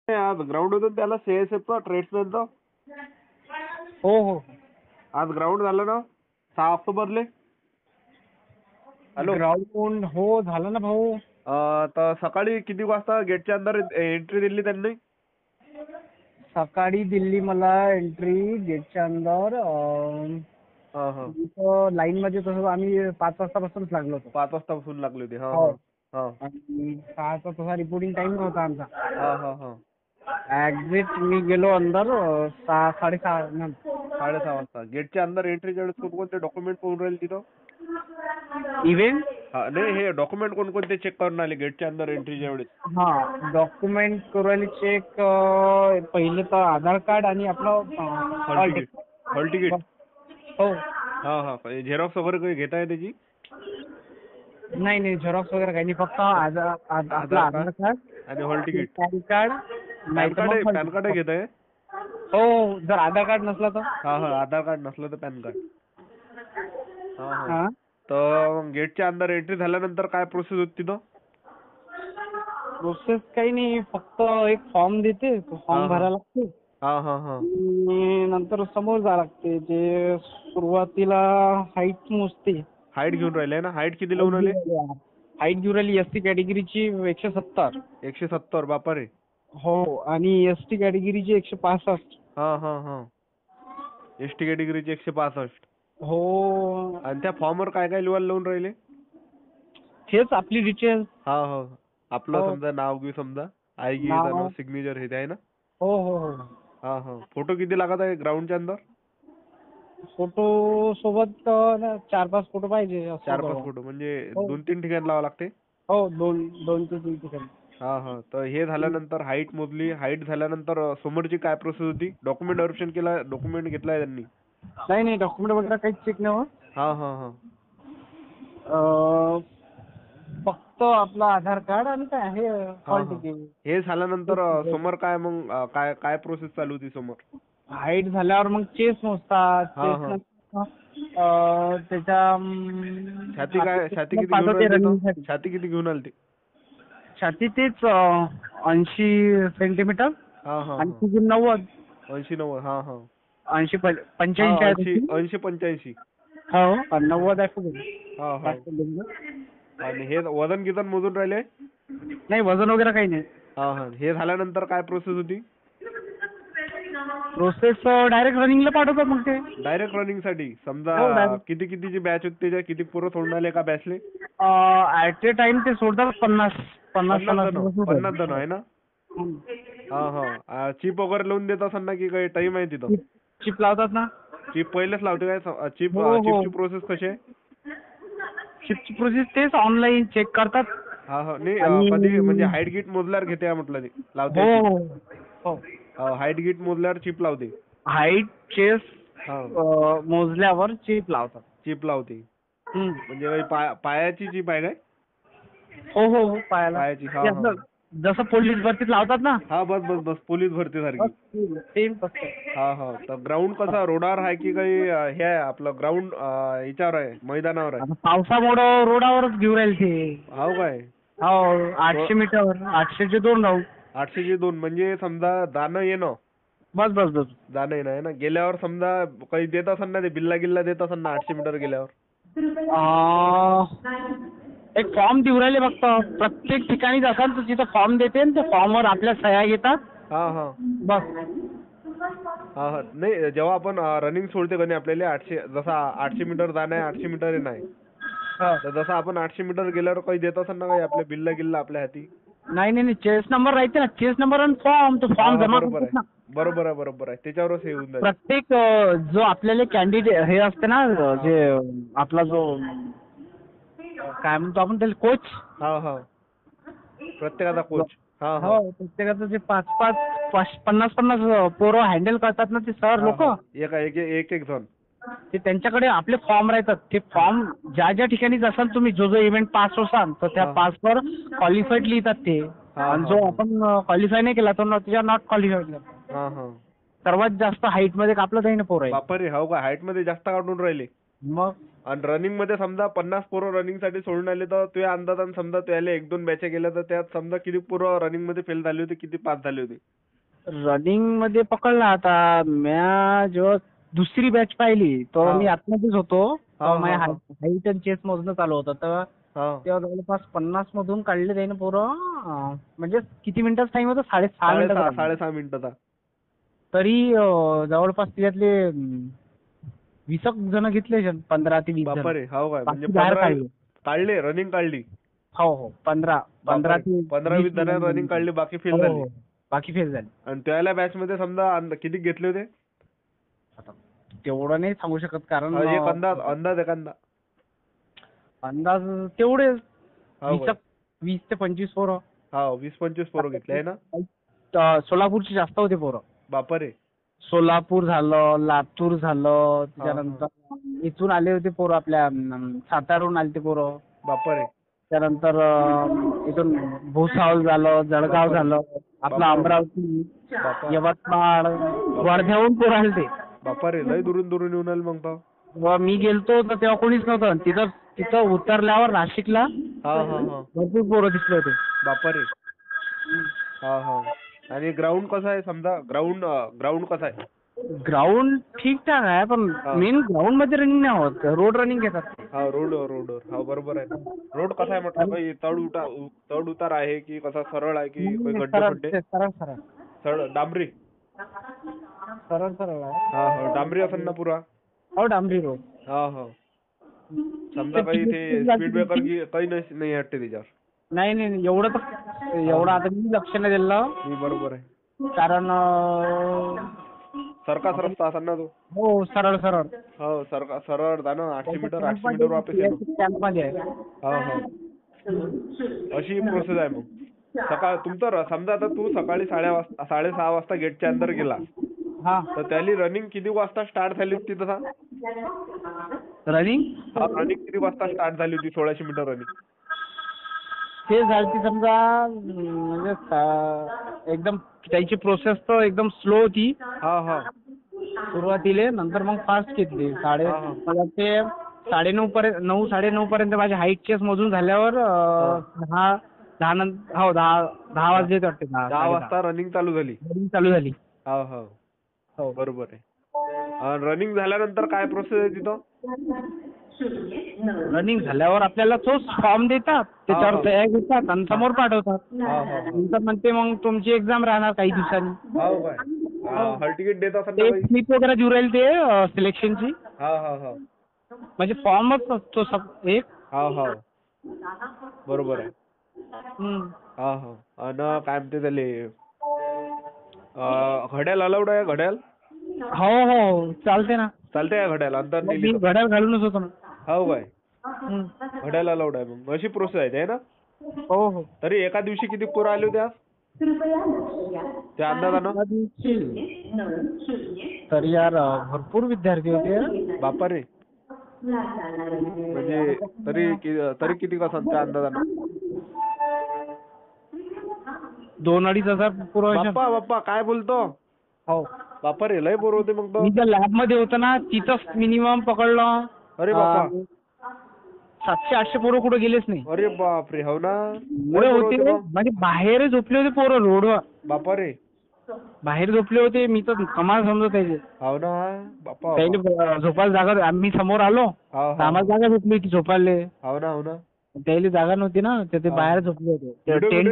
आज ग्राउंड होतं त्याला सीएसएफचं ट्रेड्समॅनचं. हो हो. आज ग्राउंड झालं ना 6 ऑक्टोबरले. हॅलो. ग्राउंड हो झालं ना भाऊ. तर सकाळी किती वाजता गेटच्या अंदर एंट्री दिली त्यांनी? सकाळी दिल्ली मला एंट्री गेटच्या अंदर. हा हा. लाईन मध्ये तसं आम्ही 5 वाजतापासूनच लागलो होतो. 5 वाजतापासून लागली होती. हा हो. हा आणि 6चा तसा रिपोर्टिंग टाइम होता आमचा. हा हा हा. एक्झॅक्ट मी गेलो अंदर 6:30 नंतर. 6:30 वाजता गेटच्या अंदर एंट्रीच्या वेळेस कोणकोणते डॉक्युमेंट पाहून राहिले तिथं? इव्हेंट. नाही, हे डॉक्युमेंट कोणकोणते चेक करून आले गेटच्या अंदर एंट्रीच्या वेळेस? हा डॉक्युमेंट करू चेक. पहिले तर आधार कार्ड आणि आपलं हॉल तिकीट. हो. हा हा. झेरॉक्स वगैरे काही घेताय त्याची? नाही नाही झेरॉक्स वगैरे काही नाही. फक्त आपलं आधार कार्ड आणि hall ticket. Pan card. Pan card घेताय? हो. जर आधार कार्ड नसला तर? हा हा. आधार कार्ड नसलं तर पॅन कार्ड. हा हा. हा. तर गेटच्या अंदर एंट्री झाल्यानंतर काय प्रोसेस होती तिथं? प्रोसेस काही नाही. फक्त एक फॉर्म देते. तो फॉर्म भरायला लागते. हा हा हा. आणि नंतर समोर जावं लागते. जे सुरुवातीला हाईट मोजते. हाईट घेऊन राहिले ना? हाईट किती लावून राहिले? हाईट घेऊन राहिली एसटी कॅटेगरीची 170. 170 बापरे. हो. आणि एसटी कॅटेगरीची 165. हा हा हा. एसटी कॅटेगरीची 165. हो. आणि त्या फॉर्मवर काय काय लिहायला लावून राहिले? हेच आपली डिटेल्स. हा हो. आपलं समजा नाव घे, समजा आई गी सिग्नेचर हे आहे ना? हो हो हो. हा हा. फोटो किती लागत आहे ग्राउंडच्या अंदर? फोटो सोबत 4-5 फोटो पाहिजे. 4-5 फोटो म्हणजे 2-3 ठिकाणी लावावं लागते? हो. 2 ते 3 ठिकाणी. हा हा. तर हे झाल्यानंतर हाईट मोजली. हाईट झाल्यानंतर समोरची काय प्रोसेस होती? डॉक्युमेंट व्हेरिफिकेशन केला, डॉक्युमेंट घेतलाय त्यांनी? नाही नाही डॉक्युमेंट वगैरे काहीच चेक नाही होत. हा हा हा. फक्त आपलं आधार कार्ड आणि काय हे हॉल तिकीट. हे झाल्यानंतर समोर काय मग काय प्रोसेस चालू होती समोर? हाईट झाल्यावर मग चेस्ट मोजतात. त्याच्या छाती किती घेऊन आली? छाती किती घेऊन आली? छाती तेच 80 सेंटीमीटर. हा हा. आणि तुझी 90. 80-90. हा हा. 80-85 आहे. 80-85. हो. 90 आहे. हा हा. आणि हे वजन किती मोजून राहिले? नाही वजन वगैरे काही नाही. हा हा. हे झाल्यानंतर काय प्रोसेस होती? प्रोसेस डायरेक्ट रनिंगला पाठवतात मग ते. डायरेक्ट रनिंग साठी समजा कितीची बॅच होती त्याच्या? किती पोरं सोडून आले का बॅचले? ऍट ए टाइम ते सोडतात 50 जण आहे ना? हा हा. चिप वगैरे लावून देत असेल ना की काही टाइम आहे तिथं? चिप लावतात ना. चिप पहिलेच लावते काय? चिपची प्रोसेस कशी आहे? चिपची प्रोसेस तेच ऑनलाईन चेक करतात. हा हा. नाही कधी म्हणजे हाईट गीट मोजल्यावर घेते म्हटलं ते लावते? हो. हाईट गीट मोजल्यावर चिप लावते? हाईट चेस्ट मोजल्यावर चिप लावतात. चिप लावते म्हणजे पायाची चिप आहे काय? हो हो हो. पायाची. हा हा. जसं पोलीस भरतीत लावतात ना. हा बस पोलीस भरती सारखी. सेम तसं. हा हा. तर ग्राउंड कसा रोडावर आहे की काही हे आहे आपलं ग्राउंड याच्यावर आहे, मैदानावर आहे? पावसामुळं रोडावरच घेऊन राहील ते. हो काय? हो. 800 मीटर. 800चे 2 राऊंड. 800चे 2 म्हणजे समजा जाणं येणं. बस. जाणं येणं आहे ना. गेल्यावर समजा काही देत असेल ना, ते बिल्ला देत असेल ना 800 मीटर गेल्यावर? एक फॉर्म देऊ राहिले फक्त. प्रत्येक ठिकाणी जासाल तर तिथं फॉर्म देते आणि त्या फॉर्मवर आपल्या सह्या घेतात. हा हा. बस. हा हा. नाही जेव्हा आपण रनिंग सोडते का नाही आपल्याला 800 जसं 800 मीटर जाणं आहे, 800 मीटर येणं आहे, तर जसं आपण 800 मीटर गेल्यावर काही देत असेल ना काही आपल्या बिल्ला आपल्या हाती? नाही चेस नंबर राहते ना. चेस नंबर आणि फॉर्म. तो फॉर्म जमा करतात ना. बरोबर आहे. त्याच्यावरच हे होऊन जाते. प्रत्येक जो आपल्याला कॅन्डिडेट हे असते ना, जे आपला जो काय म्हणतो आपण त्याला, कोच. हा हा. प्रत्येकाचा कोच. हो. प्रत्येकाचं जे 50 पोरं हँडल करतात ना ते सर लोक. एक जण. ते त्यांच्याकडे आपले फॉर्म राहतात. ते फॉर्म ज्या ठिकाणी जासाल तुम्ही, जो इव्हेंट पास होसाल तर त्या पासवर क्वालिफाईड लिहितात ते. आणि जो आपण क्वालिफाय नाही केला तर त्याच्या नॉट क्वालिफाईड. सर्वात जास्त हाईट मध्ये कापलं जाईन पोरं आहे. बापरे. हो का? हाईट मध्ये जास्त काढून राहिले मग. आणि रनिंग मध्ये समजा 50 पोरं रनिंग साठी सोडून आले तर तुझ्या अंदाजाने समजा त्याला 1-2 बॅच गेल्या तर त्यात समजा किती पोरं रनिंग मध्ये फेल झाले होते, किती पास झाले होते? रनिंग मध्ये पकडला आता. म्या जेव्हा दुसरी बॅच पाहिली तेव्हा मी आतमध्येच होतो. माझ्या हाईट आणि चेस्ट मोजणं चालू होतं तेव्हा जवळपास 50 मधून काढले त्याने पोरं. म्हणजे किती मिनिटाचा टाइम होता? 6.5 मिनिटाचा. 6.5 मिनिटाचा. तरी जवळपास त्याच्यातले 20 जण घेतले 15 ते 20 जण. बापरे. हो काय, म्हणजे बाहेर 15 काढले, रनिंग काढली. हो 15 ते 15-20 जण रनिंग काढली, बाकी फेल झाली. बाकी फेल झाले. आणि त्याला बॅच मध्ये समजा किती घेतले होते? आता तेवढं नाही सांगू शकत कारण एक अंदाज एखादा. अंदाज तेवढे हो 20 ते 25 पोरं. 20-25 पोरं घेतले आहे ना. सोलापूरची जास्त होते पोरं. बापरे. सोलापूर झालं, लातूर झालं, त्याच्यानंतर इथून आले होते पोरं, आपल्या साताराहून आले ते पोरं. बापरे. त्यानंतर इथून भुसावळ झालं, जळगाव झालं, आपलं अमरावती, यवतमाळ, वर्ध्याहून पोरं आले ते. बापरे, लय दुरून येऊन आले मग तर. मी गेलतो तर तेव्हा कोणीच नव्हतं. तिथं उतरल्यावर नाशिकला भरपूर पोरं दिसले होते. बापरे. आणि ग्राउंड कसं आहे समजा? ग्राउंड कसं आहे? ग्राउंड ठीकठाक आहे, पण मेन ग्राउंड मध्ये रनिंग नाही होत, रोड रनिंग घेतात. रोडवर. बरोबर आहे ना. रोड कसा आहे म्हटलं? काही चढ उतार आहे की कसा सरळ आहे की गड्डे? सरळ डांबरी. सरळ आहे. डांबरी असेल ना पुरा? हो डांबरी रोड. समजा काही ते स्पीड ब्रेकर की काही नाही वाटते त्याच्यावर? नाही एवढं आता मी लक्ष नाही दिलं. बरोबर आहे. कारण सरकार रस्ता असेल ना तो? हो सरळ. हो सरळ जाणं 800 मीटर वापस येणं. अशी प्रोसेस आहे मग. तुमचं समजा आता तू सकाळी 6:30 वाजता गेटच्या अंदर गेला तर त्याली रनिंग किती वाजता स्टार्ट झाली होती? तसा रनिंग किती वाजता स्टार्ट झाली होती 1600 मीटर रनिंग? ते झाली समजा म्हणजे एकदम त्याची प्रोसेस तर एकदम स्लो होती सुरुवातीला, नंतर मग फास्ट घेतली. 9:30 पर्यंत माझी हाईट चेस्ट मोजून झाल्यावर 10 वाजले वाटते. 10 वाजता रनिंग चालू झाली. हो बरोबर आहे. रनिंग झाल्यानंतर काय प्रोसेस आहे तिथं? रनिंग झाल्यावर आपल्याला तोच फॉर्म देतात, त्याच्यावर तयार घेतात आणि समोर पाठवतात. नंतर म्हणते मग तुमची एक्झाम राहणार काही दिवसांनी. हॉल तिकीट देत असेल? स्लिप वगैरे देऊ राहील ते सिलेक्शनची. म्हणजे फॉर्मच असतो एक. बरोबर आहे. आणि काय म्हणते त्याले घड्याळ अलाउड आहे? घड्याळ? हो चालते ना. चालते का घड्याळ? अंतर मी घड्याळ घालूनच होतो ना. हो काय, घड्याळ अलाउड आहे मग. अशी प्रोसेस आहे ना? हो. तरी एका दिवशी किती पोरं आले होते आज त्या अंदाजानं? तरी यार भरपूर विद्यार्थी होते. बापरे. म्हणजे तरी किती कसं त्या अंदाजानं? 2,000-2,500 पोरं. बाप्पा काय बोलतो? हो बापरे, लय पोरं होते मग. मी ज्या लॅब मध्ये होतो ना तिथंच मिनिमम पकडलं. अरे बाप्पा, 700-800 पोरं कुठं गेलेच नाही. अरे बापरे. हो ना, होते म्हणजे बाहेर झोपले होते पोरं रोडवर. बापरे, बाहेर झोपले होते. मी तर कमाल समजत त्याचे. हो ना बाप्पा. त्याला झोपायला जागा, आम्ही समोर आलो आम्हाला जागा झोपली होती झोपायला. हो ना. त्याला जागा नव्हती ना, ते बाहेर झोपले होते. टेंट